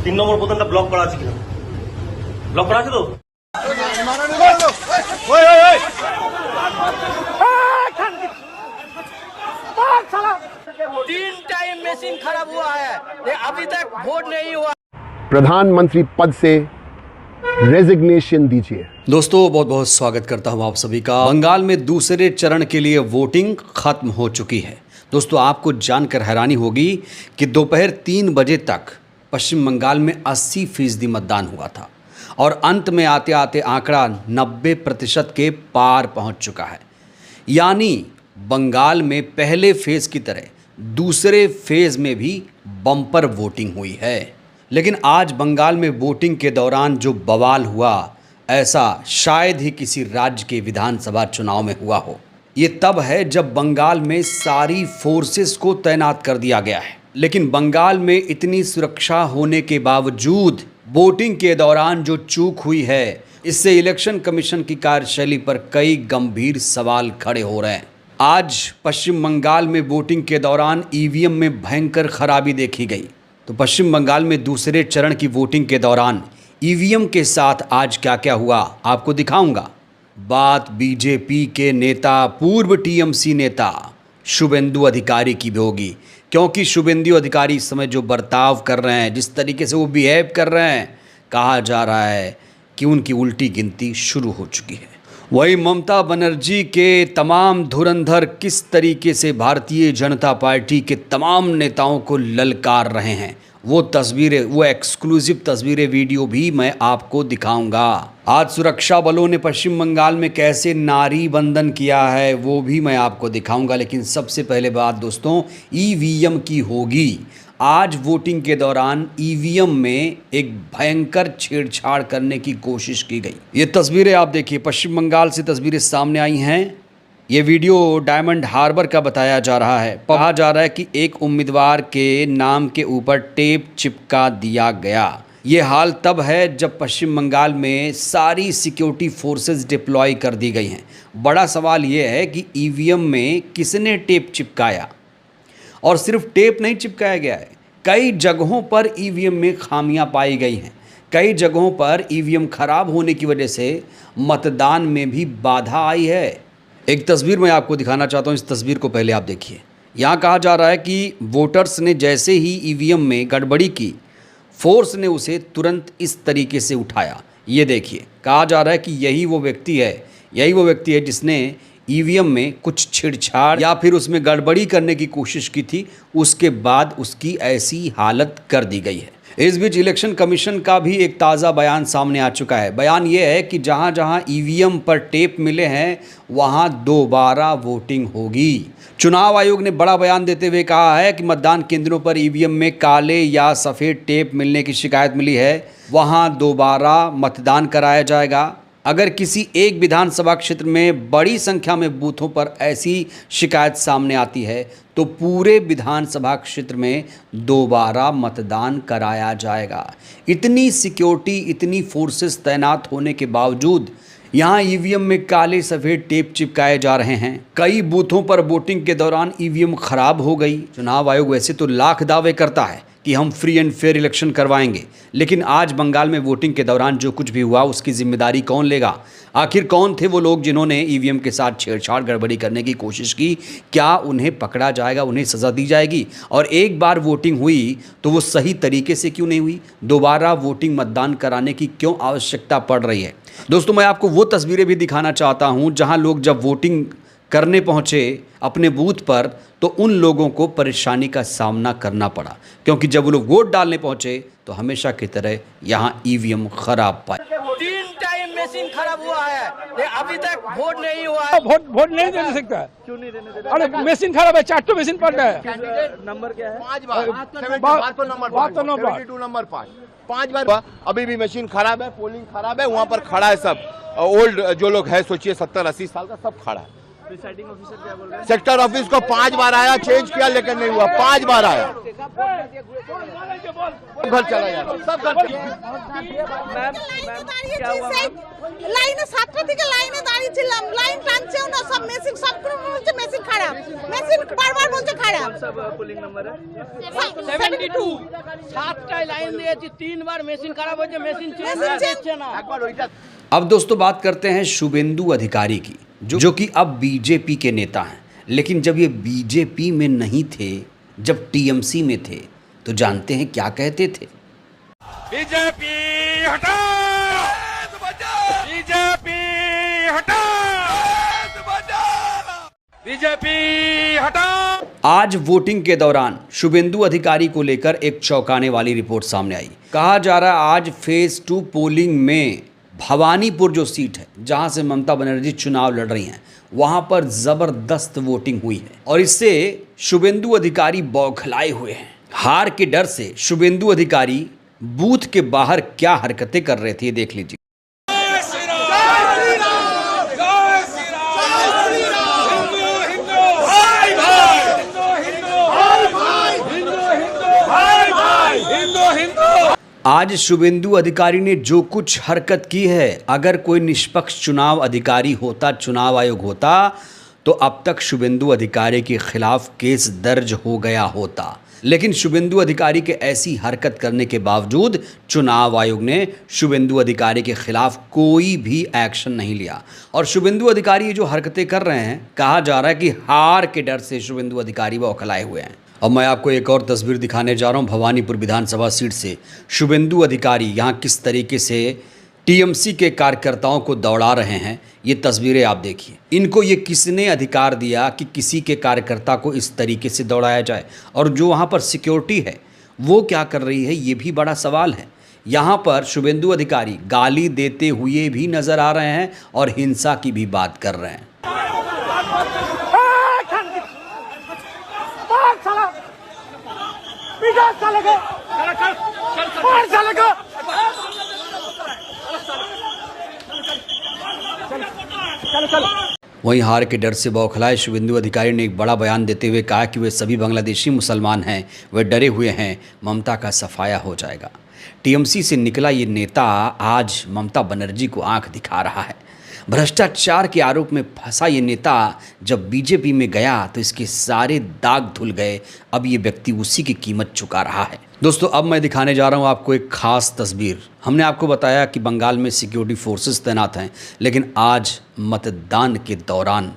3 নম্বর বোতামটা block করা আছে কিনা? ব্লক করা আছে তো? तीन टाइम मशीन खराब हुआ है, अभी तक वोट नहीं हुआ। प्रधानमंत्री पद से रेजिग्नेशन दीजिए। दोस्तों बहुत बहुत स्वागत करता हूं आप सभी का। बंगाल में दूसरे चरण के लिए वोटिंग खत्म हो चुकी है। दोस्तों आपको जानकर हैरानी होगी कि दोपहर 3 बजे तक पश्चिम बंगाल में 80% मतदान हुआ था और अंत में आते आते आंकड़ा 90% के पार पहुंच चुका है। यानी बंगाल में पहले फेज़ की तरह दूसरे फेज़ में भी बम्पर वोटिंग हुई है। लेकिन आज बंगाल में वोटिंग के दौरान जो बवाल हुआ, ऐसा शायद ही किसी राज्य के विधानसभा चुनाव में हुआ हो। ये तब है जब बंगाल में सारी फोर्सेस को तैनात कर दिया गया है, लेकिन बंगाल में इतनी सुरक्षा होने के बावजूद वोटिंग के दौरान जो चूक हुई है, इससे इलेक्शन कमीशन की कार्यशैली पर कई गंभीर सवाल खड़े हो रहे हैं। आज पश्चिम बंगाल में वोटिंग के दौरान ईवीएम में भयंकर खराबी देखी गई। तो पश्चिम बंगाल में दूसरे चरण की वोटिंग के दौरान ईवीएम के साथ आज क्या क्या हुआ आपको दिखाऊंगा। बात बीजेपी के नेता, पूर्व टीएमसी नेता शुभेंदु अधिकारी की भी होगी, क्योंकि शुभेंदु अधिकारी इस समय जो बर्ताव कर रहे हैं, जिस तरीके से वो बिहेव कर रहे हैं, कहा जा रहा है कि उनकी उल्टी गिनती शुरू हो चुकी है। वही ममता बनर्जी के तमाम धुरंधर किस तरीके से भारतीय जनता पार्टी के तमाम नेताओं को ललकार रहे हैं, वो तस्वीरें, वो एक्सक्लूसिव तस्वीरें, वीडियो भी मैं आपको दिखाऊंगा। आज सुरक्षा बलों ने पश्चिम बंगाल में कैसे नारी बंधन किया है वो भी मैं आपको दिखाऊंगा। लेकिन सबसे पहले बात दोस्तों ईवीएम की होगी। आज वोटिंग के दौरान ईवीएम में एक भयंकर छेड़छाड़ करने की कोशिश की गई। ये तस्वीरें आप देखिए, पश्चिम बंगाल से तस्वीरें सामने आई हैं। ये वीडियो डायमंड हार्बर का बताया जा रहा है। कहा जा रहा है कि एक उम्मीदवार के नाम के ऊपर टेप चिपका दिया गया। ये हाल तब है जब पश्चिम बंगाल में सारी सिक्योरिटी फोर्सेस डिप्लॉय कर दी गई हैं। बड़ा सवाल ये है कि ईवीएम में किसने टेप चिपकाया, और सिर्फ टेप नहीं चिपकाया गया है, कई जगहों पर ईवीएम में खामियां पाई गई हैं। कई जगहों पर ईवीएम खराब होने की वजह से मतदान में भी बाधा आई है। एक तस्वीर मैं आपको दिखाना चाहता हूं, इस तस्वीर को पहले आप देखिए। यहाँ कहा जा रहा है कि वोटर्स ने जैसे ही ईवीएम में गड़बड़ी की, फोर्स ने उसे तुरंत इस तरीके से उठाया। ये देखिए, कहा जा रहा है कि यही वो व्यक्ति है जिसने ईवीएम में कुछ छेड़छाड़ या फिर उसमें गड़बड़ी करने की कोशिश की थी। उसके बाद उसकी ऐसी हालत कर दी गई है। इस बीच इलेक्शन कमीशन का भी एक ताज़ा बयान सामने आ चुका है। बयान ये है कि जहां जहां ईवीएम पर टेप मिले हैं वहां दोबारा वोटिंग होगी। चुनाव आयोग ने बड़ा बयान देते हुए कहा है कि मतदान केंद्रों पर ईवीएम में काले या सफ़ेद टेप मिलने की शिकायत मिली है, वहां दोबारा मतदान कराया जाएगा। अगर किसी एक विधानसभा क्षेत्र में बड़ी संख्या में बूथों पर ऐसी शिकायत सामने आती है तो पूरे विधानसभा क्षेत्र में दोबारा मतदान कराया जाएगा। इतनी सिक्योरिटी, इतनी फोर्सेस तैनात होने के बावजूद यहाँ ईवीएम में काले सफ़ेद टेप चिपकाए जा रहे हैं। कई बूथों पर वोटिंग के दौरान ईवीएम खराब हो गई। चुनाव आयोग वैसे तो लाख दावे करता है कि हम फ्री एंड फेयर इलेक्शन करवाएंगे, लेकिन आज बंगाल में वोटिंग के दौरान जो कुछ भी हुआ उसकी जिम्मेदारी कौन लेगा? आखिर कौन थे वो लोग जिन्होंने ईवीएम के साथ छेड़छाड़, गड़बड़ी करने की कोशिश की? क्या उन्हें पकड़ा जाएगा, उन्हें सज़ा दी जाएगी? और एक बार वोटिंग हुई तो वो सही तरीके से क्यों नहीं हुई? दोबारा वोटिंग, मतदान कराने की क्यों आवश्यकता पड़ रही है? दोस्तों मैं आपको वो तस्वीरें भी दिखाना चाहता हूँ जहाँ लोग जब वोटिंग करने पहुँचे अपने बूथ पर तो उन लोगों को परेशानी का सामना करना पड़ा, क्योंकि जब वो लोग वोट डालने पहुंचे तो हमेशा की तरह यहाँ ईवीएम खराब पाए। 3 टाइम मशीन खराब हुआ है, अभी तक वोट नहीं हुआ है। वोट नहीं देने सकता है। क्यों नहीं देने देते? अरे मशीन खराब है, 4 मशीन पड़ रहा है। कैंडिडेट नंबर क्या है? 5 बार 5 बार अभी भी मशीन खराब है, पोलिंग खराब है। वहाँ पर खड़ा है सब ओल्ड जो लोग है, सोचिए 70-80 साल का, सब खड़ा है। सेक्टर ऑफिस को 5 बार आया, चेंज किया लेकिन नहीं हुआ, 5 बार आया, घर चला जाता, सब घर লাইনে ছাত্র থেকে লাইনে দাঁড়িয়ে ছিলাম, লাইন টানছেও না, সব মেশিন সব বলছে মেশিন খারাপ, মেশিন বারবার বলছে খারাপ। পোলিং নাম্বার 72 সাতটায় লাইন দিয়েছি, 3 বার মেশিন খারাপ হয়েছে, মেশিন চেঞ্জ হচ্ছে না। একবার ওইটা अब दोस्तों बात करते हैं शुभेंदु अधिकारी की, जो कि अब बीजेपी के नेता हैं। लेकिन जब ये बीजेपी में नहीं थे, जब टीएमसी में थे, तो जानते हैं क्या कहते थे। बीजेपी हटाओ, बीजेपी हटाओ, बीजेपी हटाओ। आज वोटिंग के दौरान शुभेंदु अधिकारी को लेकर एक चौंकाने वाली रिपोर्ट सामने आई। कहा जा रहा है आज फेज 2 पोलिंग में भवानीपुर जो सीट है जहां से ममता बनर्जी चुनाव लड़ रही हैं, वहां पर जबरदस्त वोटिंग हुई है और इससे शुभेंदु अधिकारी बौखलाए हुए हैं। हार के डर से शुभेंदु अधिकारी बूथ के बाहर क्या हरकतें कर रहे थे, ये देख लीजिए। आज शुभेंदु अधिकारी ने जो कुछ हरकत की है, अगर कोई निष्पक्ष चुनाव अधिकारी होता, चुनाव आयोग होता, तो अब तक शुभेंदु अधिकारी के खिलाफ केस दर्ज हो गया होता। लेकिन शुभेंदु अधिकारी के ऐसी हरकत करने के बावजूद चुनाव आयोग ने शुभेंदु अधिकारी के खिलाफ कोई भी एक्शन नहीं लिया। और शुभेंदु अधिकारी ये जो हरकतें कर रहे हैं, कहा जा रहा है कि हार के डर से शुभेंदु अधिकारी बौखलाए हुए हैं। अब मैं आपको एक और तस्वीर दिखाने जा रहा हूं भवानीपुर विधानसभा सीट से। शुभेंदु अधिकारी यहां किस तरीके से टीएमसी के कार्यकर्ताओं को दौड़ा रहे हैं, ये तस्वीरें आप देखिए। इनको ये किसने अधिकार दिया कि किसी के कार्यकर्ता को इस तरीके से दौड़ाया जाए? और जो वहाँ पर सिक्योरिटी है वो क्या कर रही है, ये भी बड़ा सवाल है। यहाँ पर शुभेंदु अधिकारी गाली देते हुए भी नजर आ रहे हैं और हिंसा की भी बात कर रहे हैं। वहीं हार के डर से बौखलाए शुभेंदु अधिकारी ने एक बड़ा बयान देते हुए कहा कि वे सभी बांग्लादेशी मुसलमान हैं, वे डरे हुए हैं, ममता का सफाया हो जाएगा। टीएमसी से निकला ये नेता आज ममता बनर्जी को आंख दिखा रहा है। भ्रष्टाचार के आरोप में फंसा ये नेता जब बीजेपी में गया तो इसके सारे दाग धुल गए। अब ये व्यक्ति उसी की कीमत चुका रहा है। दोस्तों अब मैं दिखाने जा रहा हूँ आपको एक खास तस्वीर। हमने आपको बताया कि बंगाल में सिक्योरिटी फोर्सेस तैनात हैं, लेकिन आज मतदान के दौरान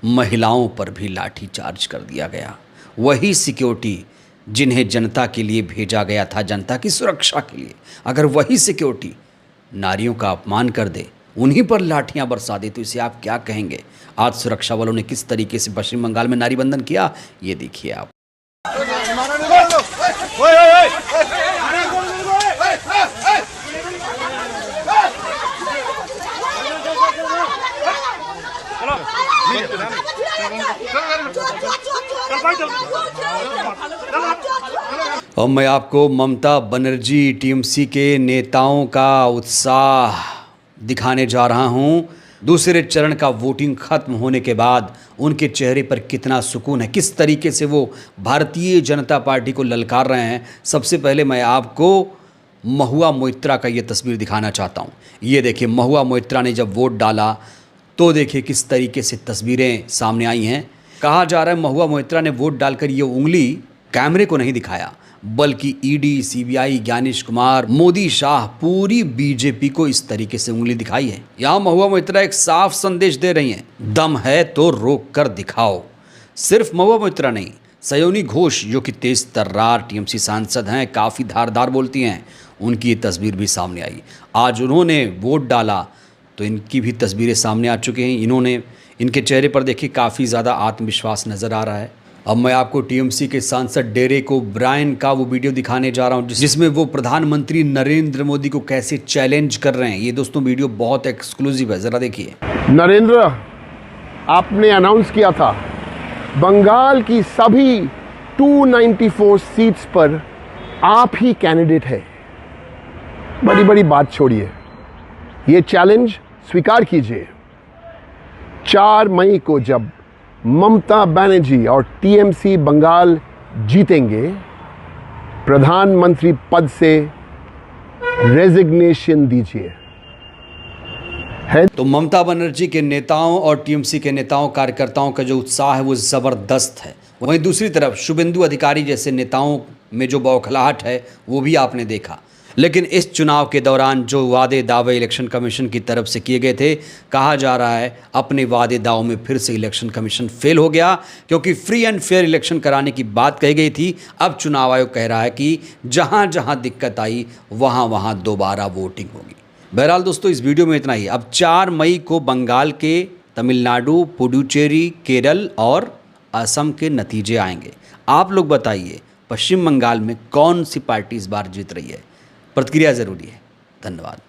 महिलाओं पर भी लाठीचार्ज कर दिया गया। वही सिक्योरिटी जिन्हें जनता के लिए भेजा गया था, जनता की सुरक्षा के लिए, अगर वही सिक्योरिटी नारियों का अपमान कर दे, उन्हीं पर लाठियां बरसा दे, तो इसे आप क्या कहेंगे? आज सुरक्षा बलों ने किस तरीके से पश्चिम बंगाल में नारी बंधन किया, ये देखिए आप। और मैं आपको ममता बनर्जी टीएमसी के नेताओं का उत्साह दिखाने जा रहा हूं। दूसरे चरण का वोटिंग खत्म होने के बाद उनके चेहरे पर कितना सुकून है, किस तरीके से वो भारतीय जनता पार्टी को ललकार रहे हैं। सबसे पहले मैं आपको महुआ मोइत्रा का ये तस्वीर दिखाना चाहता हूँ। ये देखिए, महुआ मोइत्रा ने जब वोट डाला तो देखिए किस तरीके से तस्वीरें सामने आई हैं। कहा जा रहा है महुआ मोइत्रा ने वोट डालकर ये उंगली कैमरे को नहीं दिखाया, बल्कि ईडी, सीबीआई, ज्ञानेश कुमार, मोदी, शाह, पूरी बीजेपी को इस तरीके से उंगली दिखाई है। यहाँ महुआ मोइत्रा एक साफ संदेश दे रही हैं, दम है तो रोक कर दिखाओ। सिर्फ महुआ मोइत्रा नहीं, सयोनी घोष जो कि तेज तर्रार टीएमसी सांसद हैं, काफ़ी धारदार बोलती हैं, उनकी ये तस्वीर भी सामने आई। आज उन्होंने वोट डाला तो इनकी भी तस्वीरें सामने आ चुकी हैं। इनके चेहरे पर देखिए काफ़ी ज़्यादा आत्मविश्वास नज़र आ रहा है। अब मैं आपको टीएमसी के सांसद डेरेक ओब्रायन का वो वीडियो दिखाने जा रहा हूँ जिसमें वो प्रधानमंत्री नरेंद्र मोदी को कैसे चैलेंज कर रहे हैं। ये दोस्तों वीडियो बहुत एक्सक्लूसिव है, ज़रा देखिए। नरेंद्र, आपने अनाउंस किया था बंगाल की सभी 294 सीट्स पर आप ही कैंडिडेट है। बड़ी बड़ी बात छोड़िए, ये चैलेंज स्वीकार कीजिए। 4 मई को जब ममता बनर्जी और टीएमसी बंगाल जीतेंगे, प्रधानमंत्री पद से रेजिग्नेशन दीजिए। है तो ममता बनर्जी के नेताओं और टीएमसी के नेताओं कार्यकर्ताओं का जो उत्साह है वो ज़बरदस्त है। वहीं दूसरी तरफ शुभेंदु अधिकारी जैसे नेताओं में जो बौखलाहट है वो भी आपने देखा। लेकिन इस चुनाव के दौरान जो वादे दावे इलेक्शन कमीशन की तरफ से किए गए थे, कहा जा रहा है अपने वादे दावों में फिर से इलेक्शन कमीशन फेल हो गया, क्योंकि फ्री एंड फेयर इलेक्शन कराने की बात कही गई थी। अब चुनाव आयोग कह रहा है कि जहां जहां दिक्कत आई वहां वहां दोबारा वोटिंग होगी। बहरहाल दोस्तों, इस वीडियो में इतना ही। अब 4 मई को बंगाल के, तमिलनाडु, पुडुचेरी, केरल और असम के नतीजे आएंगे। आप लोग बताइए पश्चिम बंगाल में कौन सी पार्टी इस बार जीत रही है? प्रतिक्रिया ज़रूरी है। धन्यवाद।